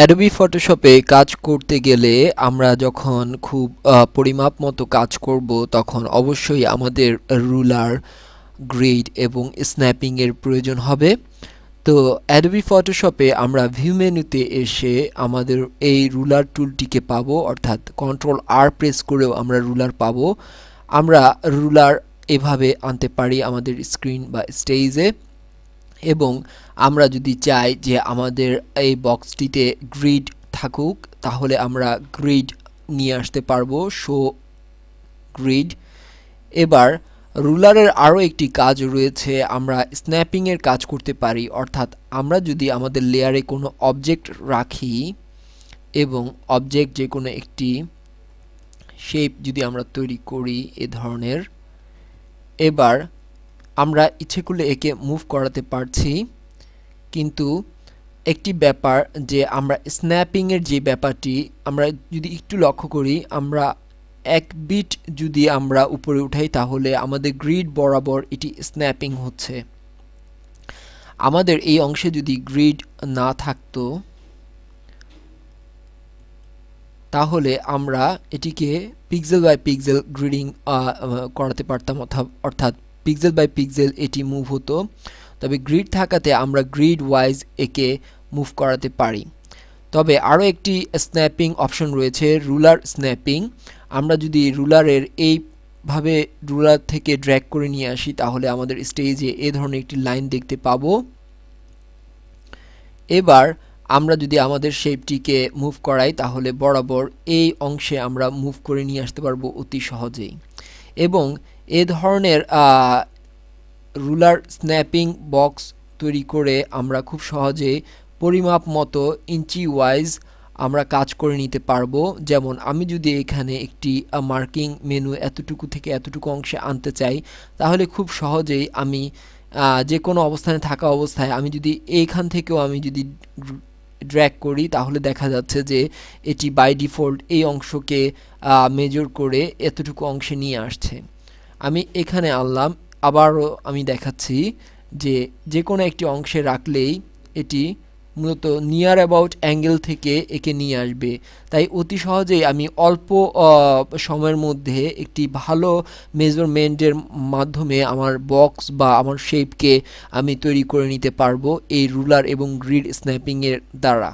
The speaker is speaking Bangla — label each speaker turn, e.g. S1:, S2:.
S1: অ্যাডোবি ফটোশপে কাজ করতে গেলে আমরা যখন খুব পরিমাপ মতো কাজ করব তখন অবশ্যই আমাদের রুলার, গ্রিড এবং স্ন্যাপিং এর প্রয়োজন হবে। তো অ্যাডোবি ফটোশপে আমরা ভিউ মেনুতে এসে আমাদের এই রুলার টুলটিকে পাবো, অর্থাৎ কন্ট্রোল আর প্রেস করেও আমরা রুলার পাবো। আমরা রুলার এভাবে আনতে পারি আমাদের স্ক্রিন বা স্টেজে, এবং আমরা যদি চাই যে আমাদের এই বক্সটিতে গ্রিড থাকুক তাহলে আমরা গ্রিড নিয়ে আসতে পারবো, শো গ্রিড। এবার রুলারের আরও একটি কাজ রয়েছে, আমরা স্ন্যাপিং এর কাজ করতে পারি, অর্থাৎ আমরা যদি আমাদের লেয়ারে কোনো অবজেক্ট রাখি এবং অবজেক্ট যে কোনো একটি শেপ যদি আমরা তৈরি করি এ ধরনের, এবার আমরা ইচ্ছে করলে একে মুভ করাতে পারছি। কিন্তু একটি ব্যাপার যে আমরা স্ন্যাপিং এর যে ব্যাপারটি আমরা যদি একটু লক্ষ্য করি, আমরা এক বিট যদি আমরা উপরে উঠাই তাহলে আমাদের গ্রিড বরাবর এটি স্ন্যাপিং হচ্ছে। আমাদের এই অংশে যদি গ্রিড না থাকতো তাহলে আমরা এটিকে পিক্সেল বাই পিক্সেল গ্রিডিং করাতে পারতাম, অর্থাৎ পিক্সেল বাই পিক্সেল এটি মুভ হতো। তবে গ্রিড থাকাতে আমরা গ্রিড ওয়াইজ একে মুভ করাতে পারি। তবে আরও একটি স্ন্যাপিং অপশন রয়েছে, রুলার স্ন্যাপিং। আমরা যদি রুলারের এইভাবে রুলার থেকে ড্র্যাগ করে নিয়ে আসি তাহলে আমাদের স্টেজে এ ধরনের একটি লাইন দেখতে পাবো। এবার আমরা যদি আমাদের শেপটিকে মুভ করাই তাহলে বরাবর এই অংশে আমরা মুভ করে নিয়ে আসতে পারবো অতি সহজেই। এবং এ ধরনের রুলার স্ন্যাপিং বক্স তৈরি করে আমরা খুব সহজে পরিমাপ মতো ইঞ্চি ওয়াইজ আমরা কাজ করে নিতে পারবো। যেমন আমি যদি এখানে একটি মার্কিং মেনু এতটুকু থেকে এতটুকু অংশে আনতে চাই তাহলে খুব সহজেই আমি যে কোনো অবস্থানে থাকা অবস্থায় আমি যদি এইখান থেকেও আমি যদি ড্র্যাগ করি তাহলে দেখা যাচ্ছে যে এটি বাই ডিফল্ট এই অংশকে মেজর করে এতটুকু অংশে নিয়ে আসছে। আমি এখানে আনলাম, আবারও আমি দেখাচ্ছি যে যে কোনো একটি অংশে রাখলেই এটি মূলত নিয়ার অ্যাবাউট অ্যাঙ্গেল থেকে একে নিয়ে আসবে। তাই অতি সহজেই আমি অল্প সময়ের মধ্যে একটি ভালো মেজারমেন্টের মাধ্যমে আমার বক্স বা আমার শেপকে আমি তৈরি করে নিতে পারবো এই রুলার এবং গ্রিড স্ন্যাপিং এর দ্বারা।